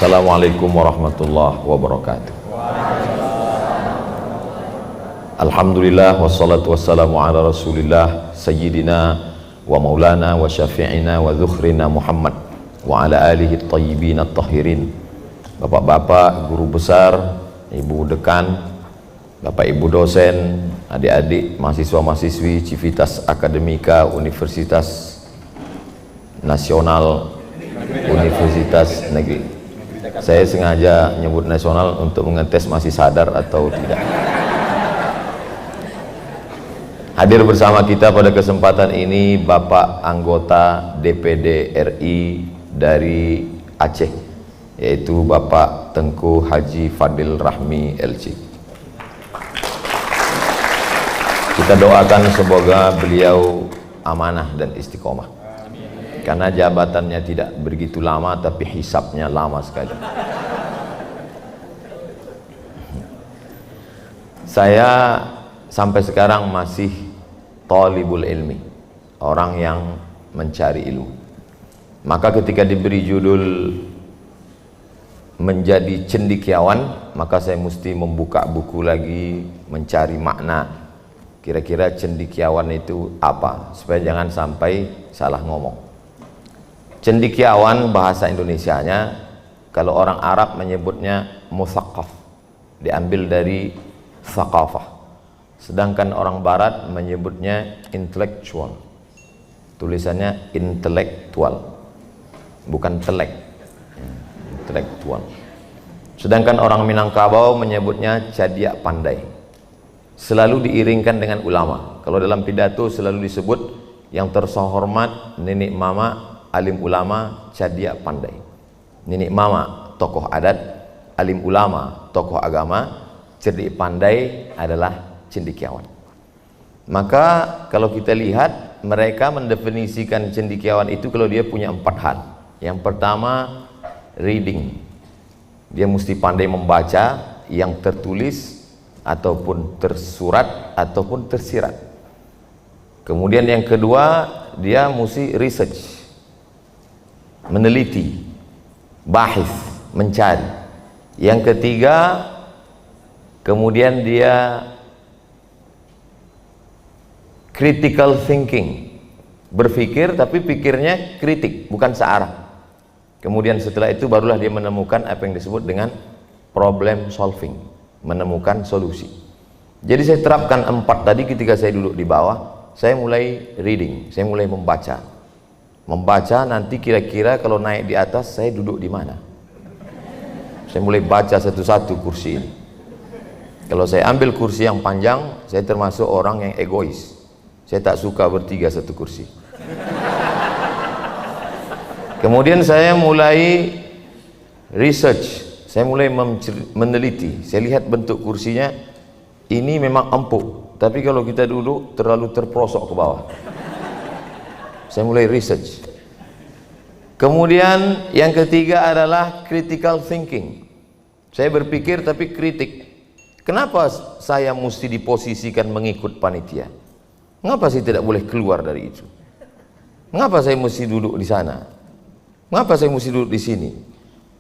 Assalamualaikum warahmatullahi wabarakatuh. Alhamdulillah wassalatu wassalamu ala rasulillah sayyidina wa maulana wa syafi'ina wa dhukhrina Muhammad wa ala alihi tayyibin at-tahirin. Bapak-bapak, guru besar, ibu dekan, bapak ibu dosen, adik-adik, mahasiswa-mahasiswi Civitas Akademika Universitas Nasional Universitas Negeri. Saya sengaja nyebut nasional untuk mengetes masih sadar atau tidak. Hadir bersama kita pada kesempatan ini Bapak anggota DPD RI dari Aceh, yaitu Bapak Tengku Haji Fadil Rahmi LC. Kita doakan semoga beliau amanah dan istiqomah, karena jabatannya tidak begitu lama tapi hisapnya lama sekali. Saya sampai sekarang masih thalibul ilmi, orang yang mencari ilmu. Maka ketika diberi judul menjadi cendekiawan, maka saya mesti membuka buku lagi, mencari makna. Kira-kira cendekiawan itu apa, supaya jangan sampai salah ngomong. Cendekiawan bahasa Indonesianya, kalau orang Arab menyebutnya musaqqaf, diambil dari thaqafah. Sedangkan orang Barat menyebutnya intellectual. Tulisannya intelektual, bukan telek, intelektual. Sedangkan orang Minangkabau menyebutnya cadia pandai. Selalu diiringkan dengan ulama. Kalau dalam pidato selalu disebut yang terhormat nenek mama alim ulama cadia pandai. Nenek mama tokoh adat, alim ulama tokoh agama, cerdik pandai adalah cendekiawan. Maka kalau kita lihat, mereka mendefinisikan cendekiawan itu kalau dia punya 4 hal. Yang pertama, reading. Dia mesti pandai membaca yang tertulis ataupun tersurat ataupun tersirat. Kemudian yang kedua, dia mesti research, meneliti, bahis, mencari. Yang ketiga, kemudian dia critical thinking, berpikir tapi pikirnya kritik, bukan searah. Kemudian setelah itu barulah dia menemukan apa yang disebut dengan problem solving, menemukan solusi. Jadi saya terapkan 4 tadi ketika saya duduk di bawah. Saya mulai reading, saya mulai membaca. Membaca nanti kira-kira kalau naik di atas saya duduk di mana. Saya mulai baca satu-satu kursi ini. Kalau saya ambil kursi yang panjang, saya termasuk orang yang egois. Saya tak suka bertiga satu kursi. Kemudian saya mulai research, saya mulai meneliti. Saya lihat bentuk kursinya, ini memang empuk, tapi kalau kita duduk terlalu terprosok ke bawah. Saya mulai research. Kemudian yang ketiga adalah critical thinking. Saya berpikir tapi kritik. Kenapa saya mesti diposisikan mengikut panitia? Mengapa saya tidak boleh keluar dari itu? Mengapa saya mesti duduk di sana? Mengapa saya mesti duduk di sini?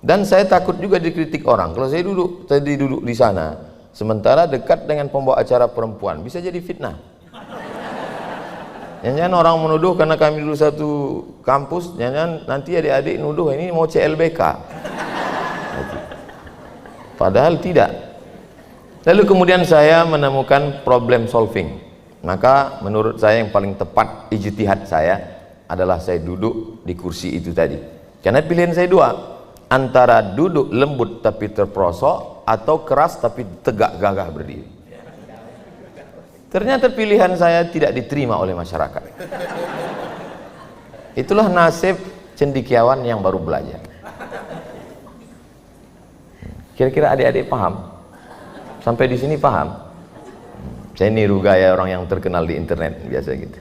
Dan saya takut juga dikritik orang. Kalau saya duduk di sana, sementara dekat dengan pembawa acara perempuan, bisa jadi fitnah. Jangan orang menuduh karena kami dulu satu kampus, jangan nanti adik-adik nuduh ini mau CLBK. Padahal tidak. Lalu kemudian saya menemukan problem solving. Maka menurut saya yang paling tepat ijtihad saya adalah saya duduk di kursi itu tadi. Karena pilihan saya 2, antara duduk lembut tapi terprosok atau keras tapi tegak gagah berdiri. Ternyata pilihan saya tidak diterima oleh masyarakat. Itulah nasib cendekiawan yang baru belajar. Kira-kira adik-adik paham? Sampai di sini paham? Saya niru gaya orang yang terkenal di internet biasa gitu.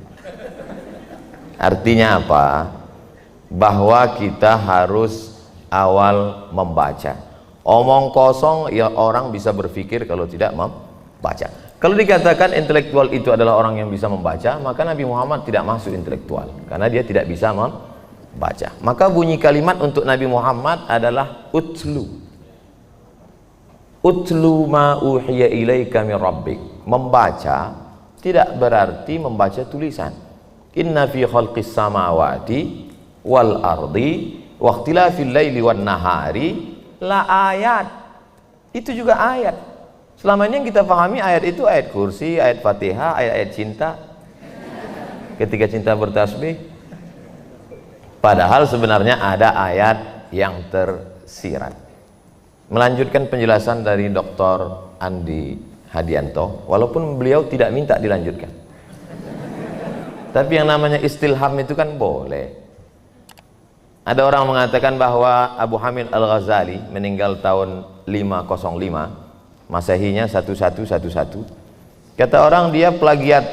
Artinya apa? Bahwa kita harus awal membaca. Omong kosong ya orang bisa berpikir kalau tidak membaca. Kalau dikatakan intelektual itu adalah orang yang bisa membaca, maka Nabi Muhammad tidak masuk intelektual, karena dia tidak bisa baca. Maka bunyi kalimat untuk Nabi Muhammad adalah utlu. Utlu ma uhiya ilaika min rabbik. Membaca tidak berarti membaca tulisan. Inna fi khalqis samawati wal ardi wa ikhtilafil laili wan nahari la ayat. Itu juga ayat. Selama ini yang kita pahami ayat itu ayat kursi, ayat Fatihah, ayat-ayat cinta. Ketika cinta bertasbih. Padahal sebenarnya ada ayat yang tersirat. Melanjutkan penjelasan dari Dr. Andi Hadianto, walaupun beliau tidak minta dilanjutkan. Tapi yang namanya istilham itu kan boleh. Ada orang mengatakan bahwa Abu Hamid Al-Ghazali meninggal tahun 505, Masehinya 1111. Kata orang dia plagiat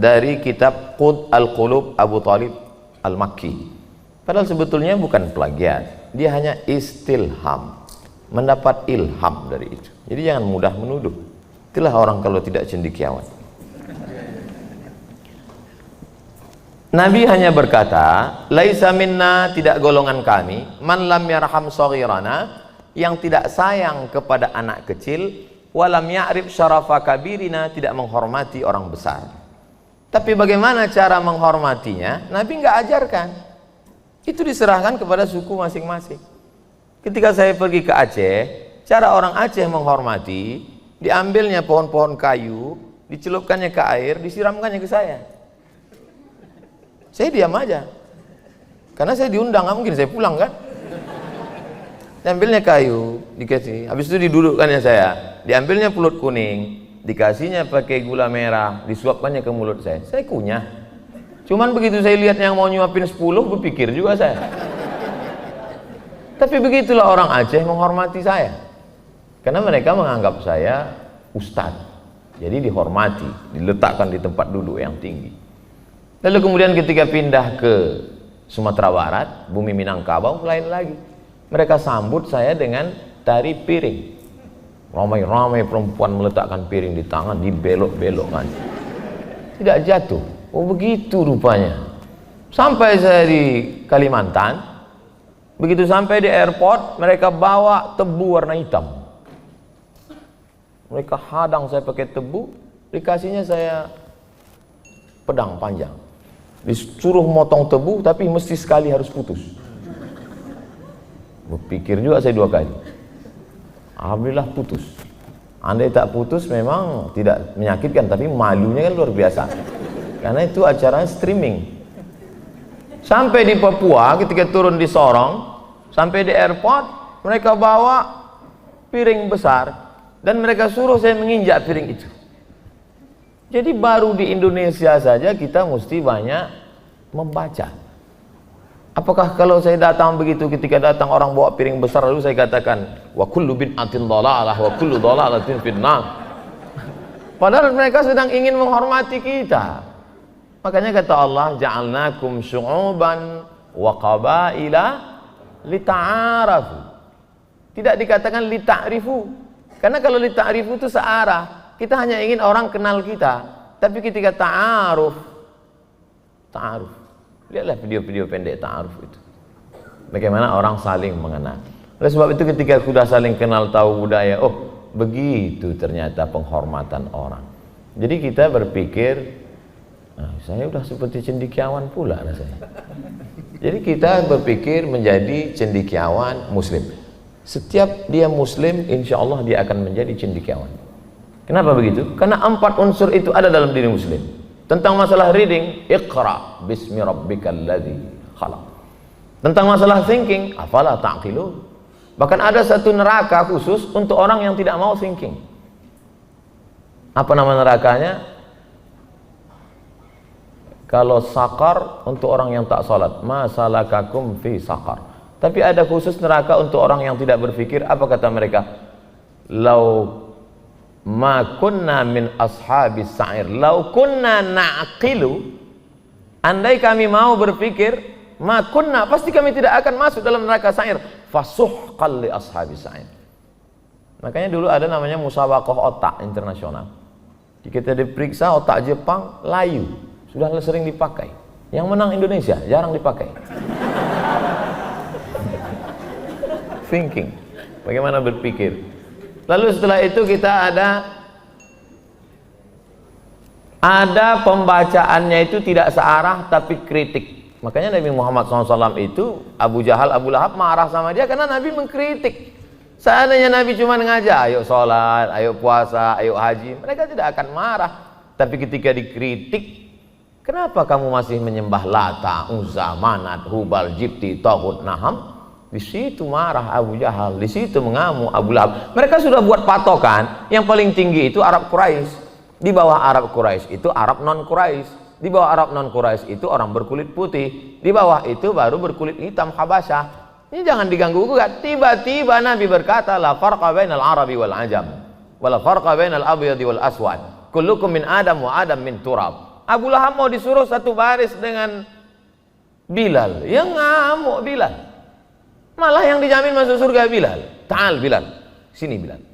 dari kitab Qud Al-Qulub Abu Talib Al-Makki. Padahal sebetulnya bukan plagiat, dia hanya istilham, mendapat ilham dari itu. Jadi jangan mudah menuduh. Itulah orang kalau tidak cendekiawan. Nabi hanya berkata, laisa minna, tidak golongan kami, man lam yarham saghirana, yang tidak sayang kepada anak kecil, walam ya'rif syarafa kabirina, tidak menghormati orang besar. Tapi bagaimana cara menghormatinya? Nabi nggak ajarkan. Itu diserahkan kepada suku masing-masing. Ketika saya pergi ke Aceh, cara orang Aceh menghormati, diambilnya pohon-pohon kayu, dicelupkannya ke air, disiramkannya ke saya. Saya diam aja. Karena saya diundang, nggak mungkin saya pulang kan? Diambilnya kayu, dikasih. Habis itu didudukkannya saya. Diambilnya pulut kuning, dikasihnya pakai gula merah, disuapkannya ke mulut saya. Saya kunyah. Cuman begitu saya lihat yang mau nyuapin 10, berpikir juga saya. Tapi begitulah orang Aceh menghormati saya. Karena mereka menganggap saya ustadz. Jadi dihormati, diletakkan di tempat duduk yang tinggi. Lalu kemudian ketika pindah ke Sumatera Barat, bumi Minangkabau, lain lagi. Mereka sambut saya dengan tari piring. Ramai-ramai perempuan meletakkan piring di tangan, dibelok-belokkan. Tidak jatuh. Oh begitu rupanya. Sampai saya di Kalimantan, begitu sampai di airport, mereka bawa tebu warna hitam. Mereka hadang saya pakai tebu, dikasihnya saya pedang panjang. Disuruh motong tebu, tapi mesti sekali harus putus. Berpikir juga saya 2 kali. Alhamdulillah putus. Andai tak putus memang tidak menyakitkan, tapi malunya kan luar biasa. Karena itu acaranya streaming. Sampai di Papua, ketika turun di Sorong, sampai di airport, mereka bawa piring besar dan mereka suruh saya menginjak piring itu. Jadi baru di Indonesia saja kita mesti banyak membaca. Apakah kalau saya datang begitu, ketika datang orang bawa piring besar lalu saya katakan wa kullu bid'atin dhalalah wa kullu dhalalatin finnar. Padahal mereka sedang ingin menghormati kita. Makanya kata Allah, ja'alnakum syu'uban wa qabaila lita'arafu. Tidak dikatakan lita'rifu. Karena kalau lita'rifu itu searah. Kita hanya ingin orang kenal kita. Tapi ketika ta'aruf, lihatlah video-video pendek ta'aruf itu. Bagaimana orang saling mengenal. Oleh sebab itu ketika sudah saling kenal, tahu budaya, oh begitu ternyata penghormatan orang. Jadi kita berpikir, saya udah seperti cendekiawan pula rasanya. Jadi kita berpikir menjadi cendekiawan muslim. Setiap dia muslim, insya Allah dia akan menjadi cendekiawan. Kenapa begitu? Karena 4 unsur itu ada dalam diri muslim. Tentang masalah reading, iqra bismi rabbikal ladzi khalaq. Tentang masalah thinking, afala ta'qilun. Bahkan ada satu neraka khusus untuk orang yang tidak mau thinking. Apa nama nerakanya? Kalau sakar untuk orang yang tak salat, masalakakum fi sakar. Tapi ada khusus neraka untuk orang yang tidak berpikir. Apa kata mereka? Lau ma kunna min ashabis sa'ir, lau kunna na'qilu, andai kami mau berpikir, ma kunna, pasti kami tidak akan masuk dalam neraka sa'ir. Fasuhqal li ashabis sa'ir. Makanya dulu ada namanya musabaqah otak internasional. Jika kita diperiksa otak Jepang layu, sudah sering dipakai. Yang menang Indonesia, jarang dipakai. thinking. Bagaimana berpikir. Lalu setelah itu kita ada pembacaannya itu tidak searah tapi kritik. Makanya Nabi Muhammad SAW itu Abu Jahal, Abu Lahab marah sama dia karena Nabi mengkritik. Seandainya Nabi cuma ngajak, ayo sholat, ayo puasa, ayo haji, mereka tidak akan marah. Tapi ketika dikritik, kenapa kamu masih menyembah Lata, Uzza, Manat, Hubal, Jibti, Taghut, Naham? Di situ marah Abu Jahal, di situ mengamuk Abu Lahab. Mereka sudah buat patokan, yang paling tinggi itu Arab Quraisy. Di bawah Arab Quraisy itu Arab non Quraisy. Di bawah Arab non Quraisy itu orang berkulit putih. Di bawah itu baru berkulit hitam Habasyah. Ini jangan diganggu gugat. Tiba-tiba Nabi berkata, la farqa bainal arabi wal ajam, wala farqa bainal abyadi wal aswad. Kullukum min Adam wa Adam min turab. Abu Lahab mau disuruh satu baris dengan Bilal. Yang ngamuk Bilal. Malah yang dijamin masuk surga Bilal. Ta'al Bilal. Sini Bilal.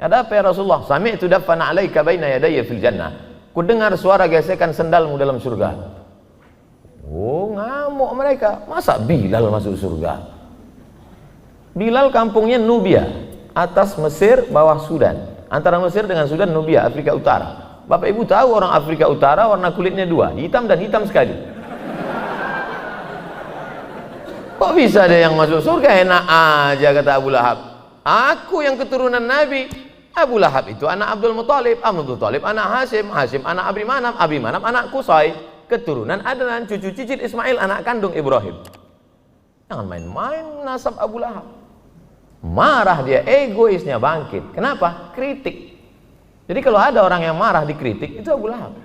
Ada apa ya Rasulullah? Sami'tu daffana 'alaika baina yadayya fil jannah. Ku dengar suara gesekan sendalmu dalam surga. Oh, ngamuk mereka. Masa Bilal masuk surga? Bilal kampungnya Nubia, atas Mesir, bawah Sudan. Antara Mesir dengan Sudan, Nubia, Afrika Utara. Bapak Ibu tahu orang Afrika Utara warna kulitnya dua, hitam dan hitam sekali. Kok bisa ada yang masuk surga? Enak aja, kata Abu Lahab. Aku yang keturunan Nabi. Abu Lahab itu anak Abdul Muthalib, Abdul Muthalib anak Hashim, Hashim anak Abi Manaf anak Qusay, keturunan Adnan, cucu cicit Ismail, anak kandung Ibrahim. Jangan main-main nasab Abu Lahab. Marah dia, egoisnya bangkit. Kenapa? Kritik. Jadi kalau ada orang yang marah dikritik, itu Abu Lahab.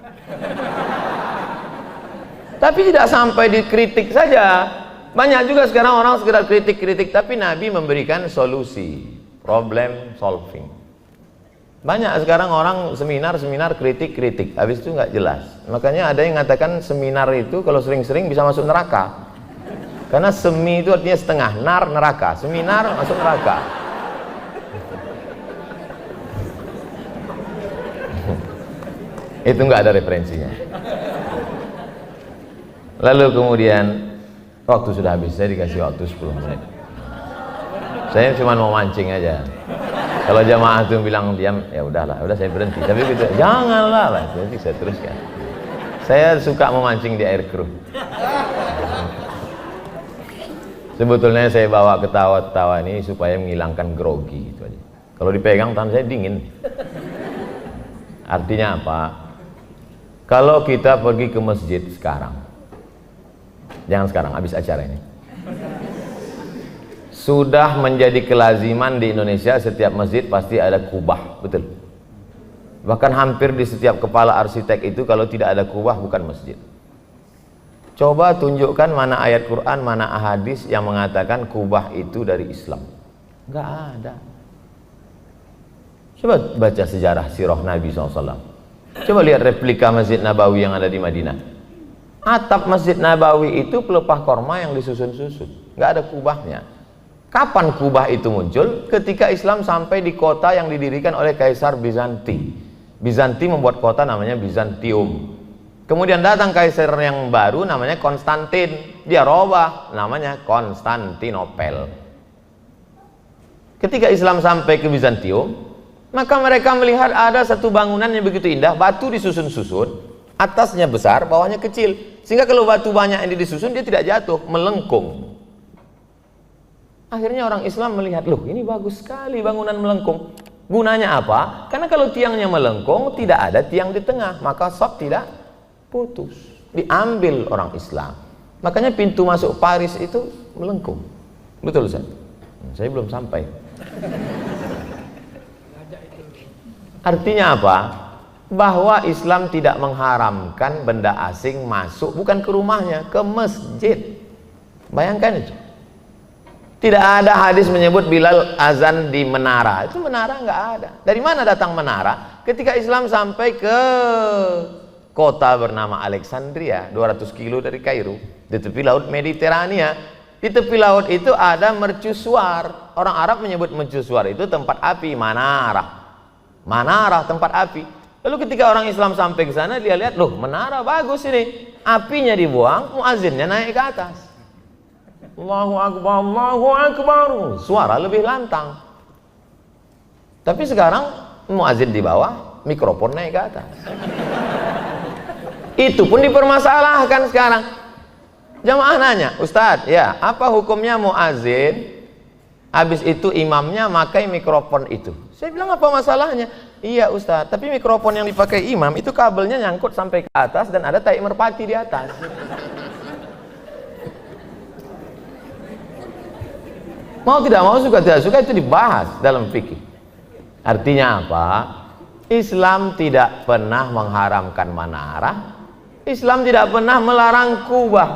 Tapi tidak sampai dikritik saja. Banyak juga sekarang orang sekedar kritik-kritik, tapi Nabi memberikan solusi, problem solving. Banyak sekarang orang seminar kritik-kritik, habis itu nggak jelas. Makanya ada yang mengatakan seminar itu kalau sering-sering bisa masuk neraka. Karena semi itu artinya setengah, neraka, seminar masuk neraka. Itu nggak ada referensinya. Lalu kemudian waktu sudah habis, saya dikasih waktu 10 menit. Saya cuma mau mancing aja. Kalau jamaah itu bilang diam, ya udahlah, udah saya berhenti. Tapi gitu, janganlah, nanti saya teruskan. Saya suka memancing di air keruh. Sebetulnya saya bawa ketawa-ketawa ini supaya menghilangkan grogi itu aja. Kalau dipegang tangan saya dingin. Artinya apa? Kalau kita pergi ke masjid sekarang, jangan sekarang, habis acara ini. Sudah menjadi kelaziman di Indonesia setiap masjid pasti ada kubah, betul. Bahkan hampir di setiap kepala arsitek itu kalau tidak ada kubah bukan masjid. Coba tunjukkan mana ayat Quran, mana hadis yang mengatakan kubah itu dari Islam. Enggak ada. Coba baca sejarah sirah Nabi SAW. Coba lihat replika Masjid Nabawi yang ada di Madinah. Atap Masjid Nabawi itu pelepah korma yang disusun-susun. Enggak ada kubahnya. Kapan kubah itu muncul? Ketika Islam sampai di kota yang didirikan oleh Kaisar Bizanti. Bizanti membuat kota namanya Bizantium. Kemudian datang kaisar yang baru namanya Konstantin. Dia robah namanya Konstantinopel. Ketika Islam sampai ke Bizantium, maka mereka melihat ada satu bangunan yang begitu indah, batu disusun-susun, atasnya besar, bawahnya kecil. Sehingga kalau batu banyak yang disusun dia tidak jatuh, melengkung. Akhirnya orang Islam melihat, loh ini bagus sekali bangunan melengkung. Gunanya apa? Karena kalau tiangnya melengkung, tidak ada tiang di tengah, maka shaf tidak putus, diambil orang Islam. Makanya pintu masuk Paris itu melengkung. Betul Ustaz? Saya belum sampai. Artinya apa? Bahwa Islam tidak mengharamkan benda asing masuk, bukan ke rumahnya, ke masjid. Bayangkan itu. Tidak ada hadis menyebut Bilal azan di menara. Itu menara nggak ada. Dari mana datang menara? Ketika Islam sampai ke kota bernama Alexandria, 200 kilo dari Kairo, di tepi laut Mediterania. Di tepi laut itu ada mercusuar. Orang Arab menyebut mercusuar itu tempat api, manara. Manara, tempat api. Lalu ketika orang Islam sampai ke sana, dia lihat, loh menara bagus ini. Apinya dibuang, muazzinnya naik ke atas. Allahu Akbar, Allahu Akbar. Suara lebih lantang. Tapi sekarang muazin di bawah, mikrofon naik ke atas. Itu pun dipermasalahkan sekarang. Jamaah nanya, Ustadz, ya apa hukumnya muazin? Habis itu imamnya pakai mikrofon itu. Saya bilang apa masalahnya? Iya Ustadz, tapi mikrofon yang dipakai imam itu kabelnya nyangkut sampai ke atas dan ada tai merpati di atas. Mau tidak mau, suka tidak suka, itu dibahas dalam fikih. Artinya apa? Islam tidak pernah mengharamkan manarah. Islam tidak pernah melarang kubah.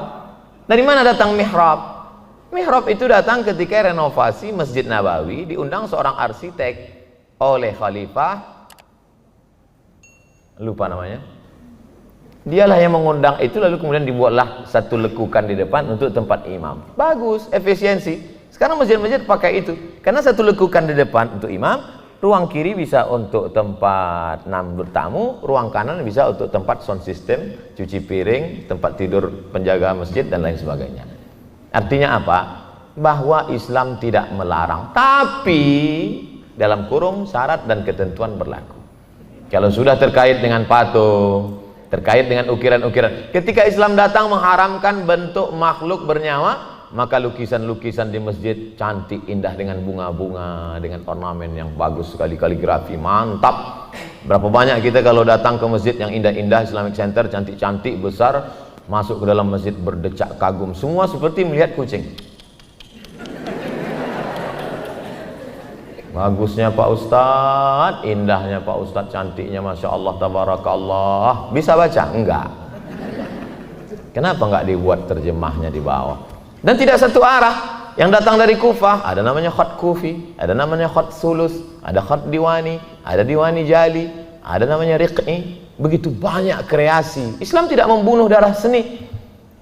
Dari mana datang mihrab? Mihrab itu datang ketika renovasi Masjid Nabawi, diundang seorang arsitek oleh Khalifah, lupa namanya. Dialah yang mengundang itu, lalu kemudian dibuatlah satu lekukan di depan untuk tempat imam. Bagus, efisiensi. Sekarang masjid-masjid pakai itu, karena satu lekukan di depan untuk imam, ruang kiri bisa untuk tempat tamu, ruang kanan bisa untuk tempat sound system, cuci piring, tempat tidur penjaga masjid dan lain sebagainya. Artinya apa? Bahwa Islam tidak melarang, tapi dalam kurung syarat dan ketentuan berlaku. Kalau sudah terkait dengan patung, terkait dengan ukiran-ukiran, ketika Islam datang mengharamkan bentuk makhluk bernyawa, maka lukisan-lukisan di masjid cantik, indah dengan bunga-bunga, dengan ornamen yang bagus sekali, kaligrafi mantap. Berapa banyak kita kalau datang ke masjid yang indah-indah, Islamic Center, cantik-cantik, besar, masuk ke dalam masjid berdecak kagum, semua seperti melihat kucing. Bagusnya Pak Ustadz, indahnya Pak Ustadz, cantiknya Masya Allah, Tabarakallah. Bisa baca? Enggak. Kenapa enggak dibuat terjemahnya di bawah? Dan tidak satu arah. Yang datang dari Kufah, ada namanya khat kufi, ada namanya khat sulus, ada khat diwani, ada diwani jali, ada namanya riq'i. Begitu banyak kreasi. Islam tidak membunuh darah seni.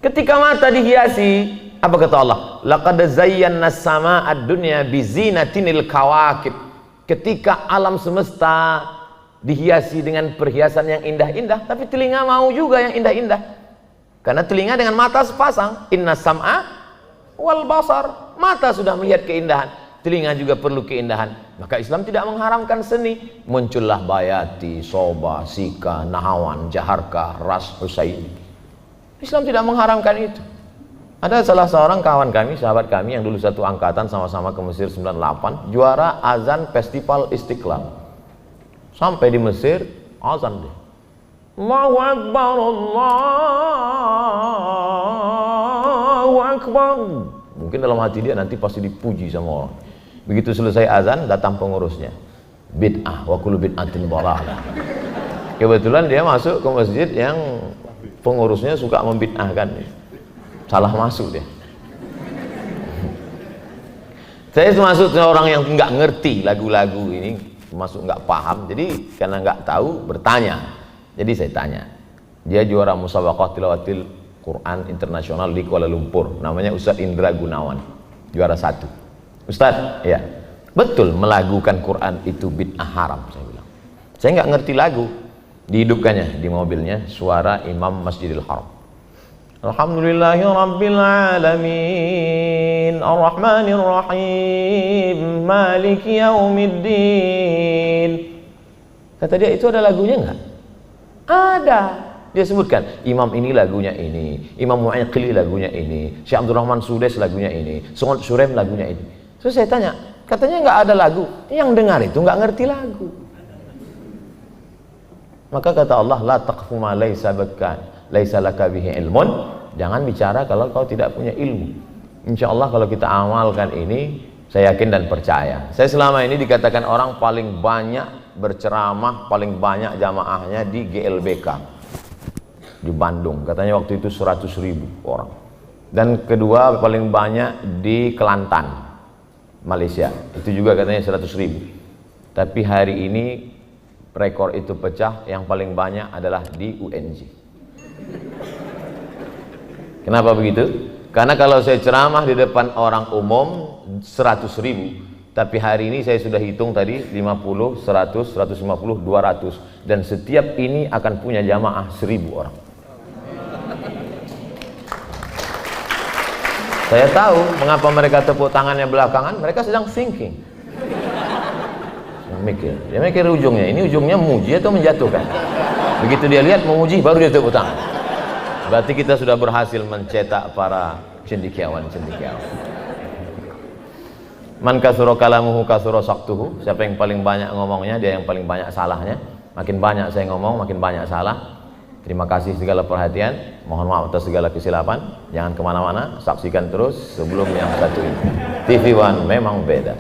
Ketika mata dihiasi, apa kata Allah? Laqad zayyana as-samaa'a ad-dunya bi zinatinil kawakib. Ketika alam semesta dihiasi dengan perhiasan yang indah-indah, tapi telinga mau juga yang indah-indah. Karena telinga dengan mata sepasang. Inna sam'a wal basar, mata sudah melihat keindahan, telinga juga perlu keindahan. Maka Islam tidak mengharamkan seni. Muncullah Bayati, Soba, Sika, Nahawan, Jaharka, Ras, Husaini. Islam tidak mengharamkan itu. Ada salah seorang kawan kami, sahabat kami yang dulu satu angkatan sama-sama ke Mesir 98, juara azan festival Istiqlal. Sampai di Mesir, azan deh. Allahu Akbar, Allahu Akbar. Mungkin dalam hati dia nanti pasti dipuji sama orang. Begitu selesai azan, datang pengurusnya. Bid'ah wa kullu bid'atin dhalalah. Kebetulan dia masuk ke masjid yang pengurusnya suka membid'ahkan. Salah masuk dia. Saya termasuk orang yang nggak ngerti lagu-lagu ini, termasuk nggak paham. Jadi karena nggak tahu bertanya. Jadi saya tanya, dia juara musabaqah tilawatil Quran internasional di Kuala Lumpur, namanya Ustadz Indra Gunawan, juara 1. Ustadz, ya betul melagukan Quran itu bid'ah haram? Saya bilang, saya nggak ngerti lagu. Dihidupkannya di mobilnya suara Imam Masjidil Haram. Alhamdulillahi Rabbil Alamin, Ar-Rahmanir Rahim, Maliki Yaumiddin. Kata dia, itu ada lagunya nggak? Ada. Dia sebutkan, imam ini lagunya ini, Imam Mu'aqili lagunya ini, Syekh Abdul Rahman Sudes lagunya ini, Sungut Surem lagunya ini. Terus saya tanya, katanya nggak ada lagu. Yang dengar itu nggak ngerti lagu. Maka kata Allah, la taqfu ma laisa laka bihi ilmun. Jangan bicara kalau kau tidak punya ilmu. Insya Allah kalau kita amalkan ini, saya yakin dan percaya. Saya selama ini dikatakan orang paling banyak berceramah, paling banyak jamaahnya di GLBK di Bandung, katanya waktu itu 100.000 orang. Dan kedua paling banyak di Kelantan, Malaysia, itu juga katanya 100.000. Tapi hari ini rekor itu pecah, yang paling banyak adalah di UNJ. Kenapa begitu? Karena kalau saya ceramah di depan orang umum 100.000, tapi hari ini saya sudah hitung tadi 50, 100, 150, 200, dan setiap ini akan punya jamaah 1.000 orang. Saya tahu mengapa mereka tepuk tangannya belakangan, mereka sedang thinking. Dia mikir ujungnya, ini ujungnya muji atau menjatuhkan. Begitu dia lihat memuji, baru dia tepuk tangan. Berarti kita sudah berhasil mencetak para cendekiawan-cendekiawan. Man kasura kalamuhu kasura saktuhu. Siapa yang paling banyak ngomongnya, dia yang paling banyak salahnya. Makin banyak saya ngomong, makin banyak salah. Terima kasih segala perhatian. Mohon maaf atas segala kesilapan. Jangan kemana-mana, saksikan terus sebelum yang satu ini. TV One memang beda.